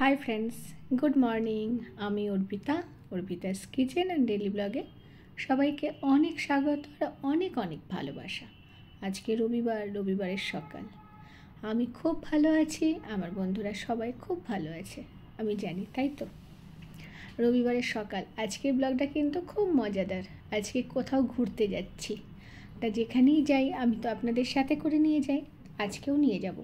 Hi friends, good morning. আমি Arpita's kitchen and daily ব্লগে সবাইকে অনেক স্বাগত আর অনেক অনেক ভালোবাসা। আজকে রবিবারের সকাল। আমি খুব ভালো আছি, আমার বন্ধুরা সবাই খুব ভালো আছে, আমি জানি, তাই তো? রবিবারের সকাল, আজকের ব্লগটা কিন্তু খুব মজাদার। আজকে কোথাও ঘুরতে যাচ্ছি, তা যেখানেই যাই আমি তো আপনাদের সাথে করে নিয়ে যাই, আজকেও নিয়ে যাব।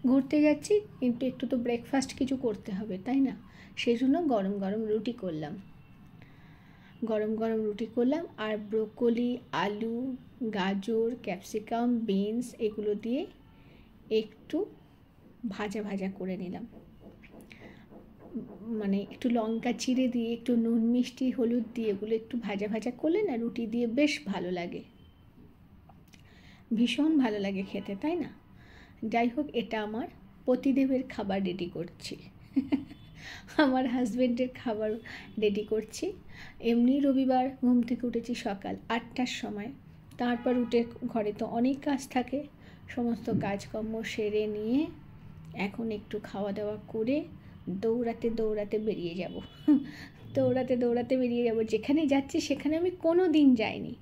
ঘুরতে যাচ্ছি কিন্তু একটু তো ব্রেকফাস্ট কিছু করতে হবে, তাই না? সেই জন্য গরম গরম রুটি করলাম আর ব্রোকলি, আলু, গাজর, ক্যাপসিকাম, বিনস এগুলো দিয়ে একটু ভাজা করে নিলাম। মানে একটু লঙ্কা চিড়ে দিয়ে একটু নুন মিষ্টি হলুদ দিয়ে এগুলো একটু ভাজা করলে না রুটি দিয়ে বেশ ভালো লাগে, ভীষণ ভালো লাগে খেতে, তাই না? যাই হোক, এটা আমার পতিদেবের খাবার রেডি করছি আমার হাজব্যান্ডের খাবার রেডি করছি। এমনি রবিবার ঘুম থেকে উঠেছি সকাল 8টার সময়। তারপর উঠে ঘরে তো অনেক কাজ থাকে, সমস্ত কাজকর্ম সেরে নিয়ে এখন একটু খাওয়া দাওয়া করে দৌড়াতে বেরিয়ে যাব দৌড়াতে বেরিয়ে যাব। যেখানে যাচ্ছি সেখানে আমি কোনো দিন যাইনি,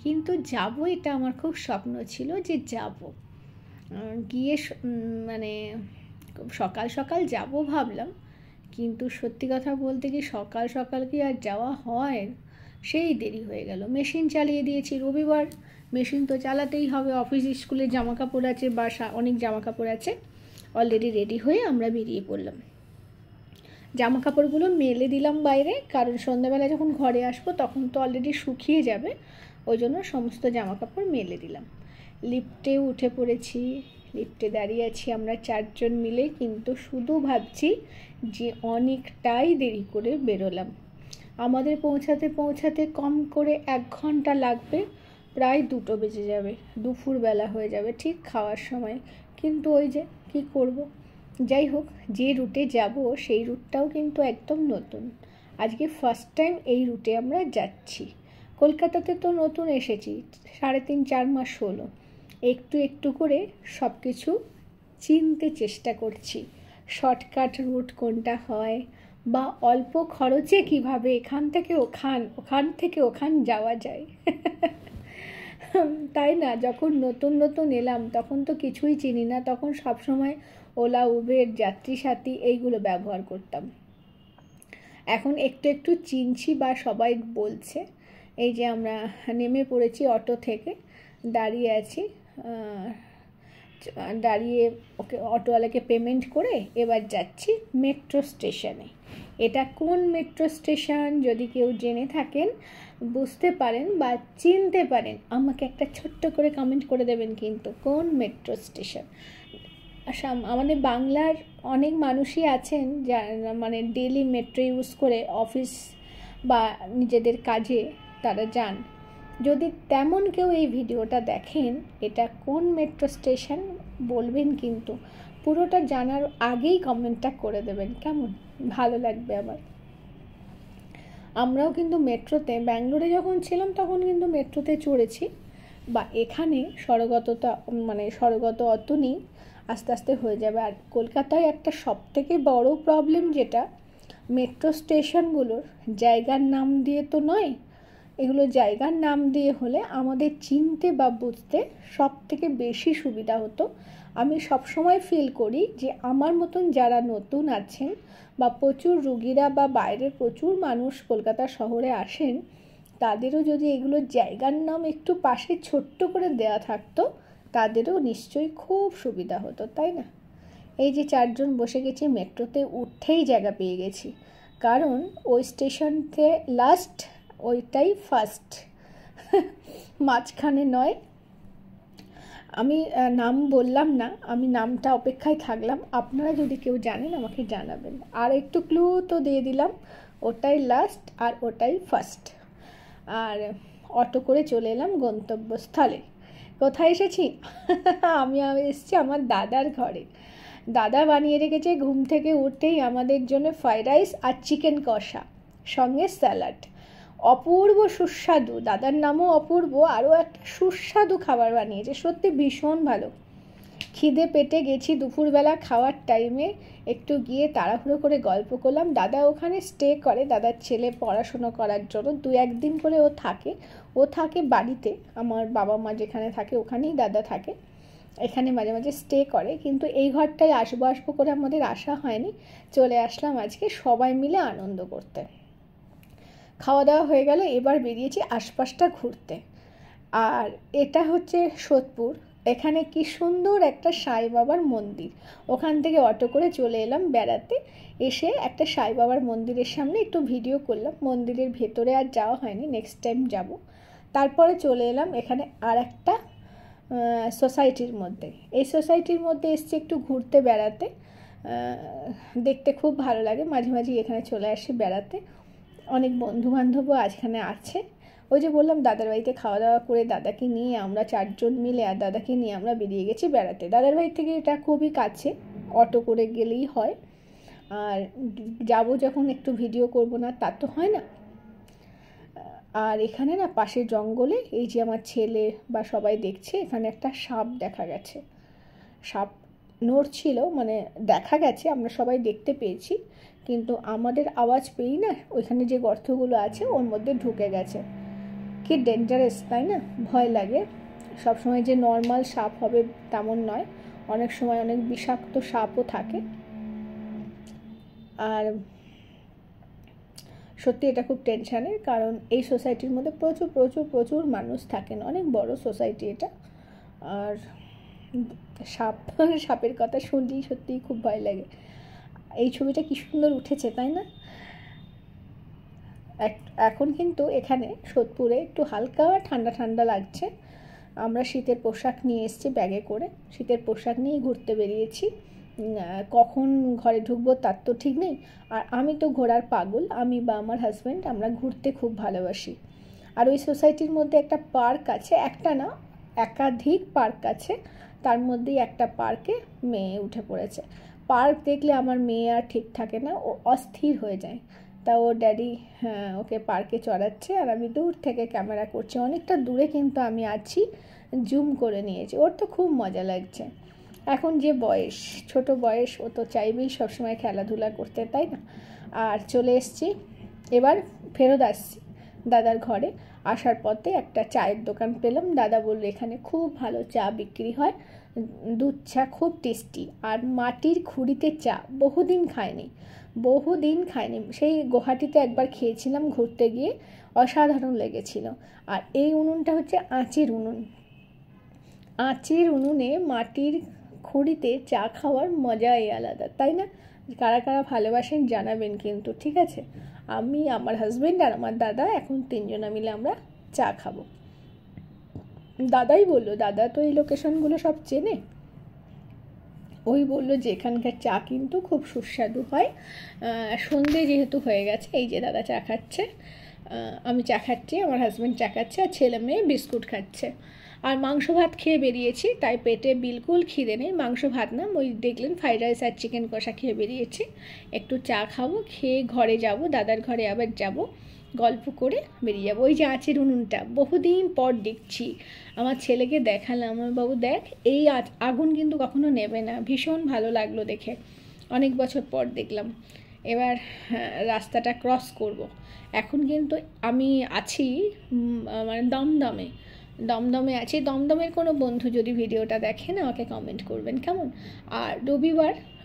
কিন্তু যাব, এটা আমার খুব স্বপ্ন ছিল যে যাব, গিয়ে মানে সকাল যাব ভাবলাম, কিন্তু সত্যি কথা বলতে কি সকাল কি আর যাওয়া হয়? সেই দেরি হয়ে গেল। মেশিন চালিয়ে দিয়েছি, রবিবার মেশিন তো চালাতেই হবে, অফিস স্কুলের জামাকাপড় আছে, বাসা অনেক জামাকাপড় আছে। অলরেডি রেডি হয়ে আমরা বেরিয়ে পড়লাম। জামাকাপড়গুলো মেলে দিলাম বাইরে, কারণ সন্ধ্যাবেলা যখন ঘরে আসবো তখন তো অলরেডি শুকিয়ে যাবে, ওই জন্য সমস্ত জামাকাপড় মেলে দিলাম। লিফটে উঠে পড়েছি, লিফটে দাঁড়িয়ে আছি আমরা 4 জন মিলে, কিন্তু শুধু ভাবছি যে অনেকটাই দেরি করে বেরোলাম। আমাদের পৌঁছাতে কম করে 1 ঘন্টা লাগবে, প্রায় 2টো বেজে যাবে, দুপুরবেলা হয়ে যাবে ঠিক খাওয়ার সময়। কিন্তু ওই যে কী করব, যাই হোক, যে রুটে যাব সেই রুটটাও কিন্তু একদম নতুন। আজকে ফার্স্ট টাইম এই রুটে আমরা যাচ্ছি। কলকাতাতে তো নতুন এসেছি, 3.5-4 মাস হলো। একটু করে সব কিছু চিনতে চেষ্টা করছি, শর্টকাট রুট কোনটা হয়, বা অল্প খরচে কিভাবে এখান থেকে ওখান যাওয়া যায় তাই না? যখন নতুন এলাম তখন তো কিছুই চিনি না, তখন সবসময় ওলা, উবের, যাত্রী সাথী এইগুলো ব্যবহার করতাম। এখন একটু চিনছি, বা সবাই বলছে। এই যে আমরা নেমে পড়েছি অটো থেকে, দাঁড়িয়ে ওকে অটোওয়ালাকে পেমেন্ট করে এবার যাচ্ছি মেট্রো স্টেশনে। এটা কোন মেট্রো স্টেশন যদি কেউ জেনে থাকেন, বুঝতে পারেন বা চিনতে পারেন, আমাকে একটা ছোট্ট করে কমেন্ট করে দেবেন কিন্তু, কোন মেট্রো স্টেশন। আমাদের বাংলার অনেক মানুষই আছেন যারা মানে ডেলি মেট্রো ইউজ করে অফিস বা নিজেদের কাজে তারা যান। যদি তেমন কেউ এই ভিডিওটা দেখেন, এটা কোন মেট্রো স্টেশন বলবেন, কিন্তু পুরোটা জানার আগেই কমেন্টটা করে দেবেন, কেমন? ভালো লাগবে আমার। আমরাও কিন্তু মেট্রোতে, ব্যাঙ্গালোরে যখন ছিলাম তখন কিন্তু মেট্রোতে চড়েছি, বা এখানে সড়গত অত নেই, আস্তে হয়ে যাবে। আর কলকাতায় একটা সবথেকে বড় প্রবলেম যেটা, মেট্রো স্টেশনগুলোর জায়গার নাম দিয়ে তো নয়, এগুলো জায়গার নাম দিয়ে হলে আমাদের চিনতে বা বুঝতে সব থেকে বেশি সুবিধা হতো। আমি সবসময় ফিল করি যে আমার মতন যারা নতুন আছেন, বা প্রচুর রুগীরা বা বাইরের প্রচুর মানুষ কলকাতা শহরে আসেন, তাদেরও যদি এগুলো জায়গার নাম একটু পাশে ছোট্ট করে দেওয়া থাকতো, তাদেরও নিশ্চয়ই খুব সুবিধা হতো, তাই না? এই যে 4 জন বসে গেছি, মেট্রোতে উঠেই জায়গা পেয়ে গেছি, কারণ ওই স্টেশনতে লাস্ট, ওইটাই ফার্স্ট মাঝখানে নয়। আমি নাম বললাম না, আমি নামটা অপেক্ষায় থাকলাম, আপনারা যদি কেউ জানেন আমাকে জানাবেন। আর একটু ক্লু তো দিয়ে দিলাম, ওটাই লাস্ট আর ওটাই ফার্স্ট। আর অটো করে চলে এলাম গন্তব্যস্থলে। কোথায় এসেছি আমি এসেছি আমার দাদার ঘরে। দাদা বানিয়ে রেখেছে ঘুম থেকে উঠতেই আমাদের জন্য ফ্রাইড রাইস আর চিকেন কষা, সঙ্গে স্যালাড। অপূর্ব সুস্বাদু, দাদার নামও অপূর্ব, আরও একটা সুস্বাদু খাবার বানিয়েছে, সত্যি ভীষণ ভালো। খিদে পেটে গেছি দুপুরবেলা খাওয়ার টাইমে, একটু গিয়ে তাড়াহুড়ো করে গল্প করলাম। দাদা ওখানে স্টে করে, দাদার ছেলে পড়াশুনো করার জন্য 2-1 দিন করে ও থাকে বাড়িতে, আমার বাবা মা যেখানে থাকে ওখানেই দাদা থাকে, এখানে মাঝে মাঝে স্টে করে, কিন্তু এই ঘরটায় আসবো করে আমাদের আসা হয়নি। চলে আসলাম আজকে সবাই মিলে আনন্দ করতে। খাওয়া দাওয়া হয়ে গেল, এবার বেরিয়েছি আশপাশটা ঘুরতে। আর এটা হচ্ছে সোদপুর, এখানে কি সুন্দর একটা সাই বাবার মন্দির, ওখান থেকে অটো করে চলে এলাম বেড়াতে। এসে একটা সাই বাবার মন্দিরের সামনে একটু ভিডিও করলাম, মন্দিরের ভেতরে আর যাওয়া হয়নি, নেক্সট টাইম যাব। তারপরে চলে এলাম এখানে আর একটা সোসাইটির মধ্যে। এই সোসাইটির মধ্যে এসছি একটু ঘুরতে বেড়াতে, দেখতে খুব ভালো লাগে, মাঝে মাঝে এখানে চলে আসি বেড়াতে। অনেক বন্ধুবান্ধবও এখানে আছে। ওই যে বললাম দাদার বাড়িতে খাওয়া দাওয়া করে দাদাকে নিয়ে আমরা 4 জন মিলে আর দাদাকে নিয়ে আমরা বেরিয়ে গেছি বেড়াতে। দাদার বাড়ি থেকে এটা খুবই কাছে, অটো করে গেলেই হয়। আর যাব যখন একটু ভিডিও করব না তা তো হয় না। আর এখানে না পাশে জঙ্গলে, এই যে আমার ছেলে বা সবাই দেখছে, এখানে একটা সাপ দেখা গেছে। সাপ নড়ছিল, মানে দেখা গেছে, আমরা সবাই দেখতে পেয়েছি, কিন্তু আমাদের আওয়াজ পেয়েই না ওইখানে যে গর্তগুলো আছে ওর মধ্যে ঢুকে গেছে। কি ডেঞ্জারাস, তাই না? ভয় লাগে। সবসময় যে নর্মাল সাপ হবে তেমন নয়, অনেক সময় অনেক বিষাক্ত সাপও থাকে। আর সত্যি এটা খুব টেনশানের, কারণ এই সোসাইটির মধ্যে প্রচুর প্রচুর প্রচুর মানুষ থাকেন, অনেক বড় সোসাইটি এটা। আর সাপের কথা শুনলেই সত্যিই খুব ভয় লাগে। এই ছবিটা কি সুন্দর উঠেছে, তাই না? এখন কিন্তু এখানে সোদপুরে একটু হালকা ঠান্ডা ঠান্ডা লাগছে। আমরা শীতের পোশাক নিয়ে এসেছি ব্যাগে করে, শীতের পোশাক নিয়েই ঘুরতে বেরিয়েছি। কখন ঘরে ঢুকবো তার তো ঠিক নেই। আর আমি তো ঘোরার পাগল, আমি বা আমার হাজব্যান্ড, আমরা ঘুরতে খুব ভালোবাসি। আর ওই সোসাইটির মধ্যে একটা পার্ক আছে, একটা না একাধিক পার্ক আছে, তার মধ্যেই একটা পার্কে মেয়ে উঠে পড়েছে। পার্ক দেখলে আমার মেয়ে আর ঠিক থাকে না, ও অস্থির হয়ে যায়। তা ওর ড্যাডি ওকে পার্কে চড়াচ্ছে, আর আমি দূর থেকে ক্যামেরা করছি, অনেকটা দূরে কিন্তু আমি আছি, জুম করে নিয়েছি। ওর তো খুব মজা লাগছে। এখন যে বয়স, ছোট বয়স, ও তো চাইবেই সবসময় খেলাধুলা করতে, তাই না? আর চলে এসছি, এবার ফেরত আসছি দাদার ঘরে। আসার পথে একটা চায়ের দোকান পেলাম, দাদা বললো এখানে খুব ভালো চা বিক্রি হয়, দুধ চা খুব টেস্টি, আর মাটির খুঁড়িতে চা বহুদিন খাইনি। সেই গুয়াহাটিতে একবার খেয়েছিলাম ঘুরতে গিয়ে, অসাধারণ লেগেছিল। আর এই উনুনটা হচ্ছে আঁচের উনুনে মাটির খুঁড়িতে চা খাওয়ার মজাই আলাদা, তাই না? কারা কারা ভালোবাসেন জানাবেন কিন্তু, ঠিক আছে? আমি, আমার হাজব্যান্ড আর আমার দাদা, এখন 3 জনা মিলে আমরা চা খাবো। দাদাই বললো, দাদা তো এই লোকেশনগুলো সব চেনে, ওই বললো যে এখানকার চা কিন্তু খুব সুস্বাদু হয়। সন্ধে যেহেতু হয়ে গেছে, এই যে দাদা চা খাচ্ছে, আমি চা খাচ্ছি, আমার হাজব্যান্ড চা খাচ্ছে, আর ছেলে মেয়ে বিস্কুট খাচ্ছে। আর মাংস ভাত খেয়ে বেরিয়েছি, তাই পেটে বিলকুল খিদে নেই। মাংস ভাত না, ওই দেখলেন ফ্রাইড রাইস আর চিকেন কষা খেয়ে বেরিয়েছি। একটু চা খাবো, খেয়ে ঘরে যাব, দাদার ঘরে আবার যাব, গল্প করে বেরিয়ে যাবো। ওই যে আঁচের উনুনটা বহুদিন পর দেখছি, আমার ছেলেকে দেখালাম, আমার বাবু দেখ, এই আগুন কিন্তু কখনো নেবে না, ভীষণ ভালো লাগলো দেখে, অনেক বছর পর দেখলাম। এবার রাস্তাটা ক্রস করব। এখন কিন্তু আমি আছি মানে দমদমে আছি। দমদমের কোনো বন্ধু যদি ভিডিওটা দেখেন আমাকে কমেন্ট করবেন, কেমন? আর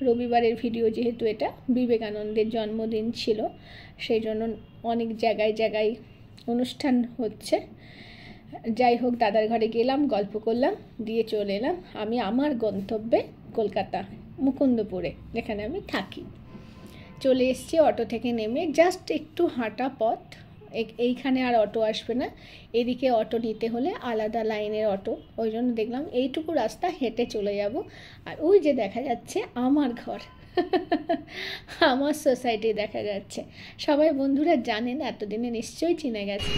রবিবারের ভিডিও, যেহেতু এটা বিবেকানন্দের জন্মদিন ছিল, সেই জন্য অনেক জায়গায় অনুষ্ঠান হচ্ছে। যাই হোক, দাদার ঘরে গেলাম, গল্প করলাম, দিয়ে চলে এলাম আমি আমার গন্তব্যে, কলকাতা মুকুন্দপুরে, যেখানে আমি থাকি। চলে এসেছি অটো থেকে নেমে, জাস্ট একটু হাঁটা পথ, এইখানে আর অটো আসবে না, এদিকে অটো নিতে হলে আলাদা লাইনের অটো, ওই জন্য দেখলাম এইটুকু রাস্তা হেঁটে চলে যাব। আর ওই যে দেখা যাচ্ছে আমার ঘর, আমার সোসাইটি দেখা যাচ্ছে। সবাই বন্ধুরা জানেন, এতদিনে নিশ্চয়ই চিনে গেছে।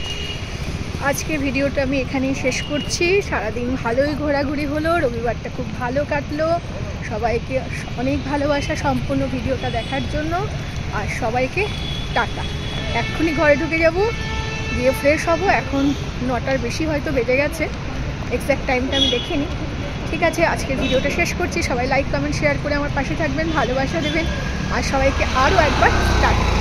আজকে ভিডিওটা আমি এখানেই শেষ করছি। সারাদিন ভালোই ঘোরাঘুরি হলো, রবিবারটা খুব ভালো কাটলো। সবাইকে অনেক ভালোবাসা সম্পূর্ণ ভিডিওটা দেখার জন্য, আর সবাইকে টাটা। এক্ষুনি ঘরে ঢুকে যাব, গিয়ে ফ্রেশ হব। এখন 9টার বেশি হয়তো বেজে গেছে, এক্স্যাক্ট টাইমটা আমি দেখিনি। ঠিক আছে, আজকের ভিডিওটা শেষ করছি। সবাই লাইক কমেন্ট শেয়ার করে আমার পাশে থাকবেন, ভালোবাসা দেবেন, আর সবাইকে আরও একবার টাটা।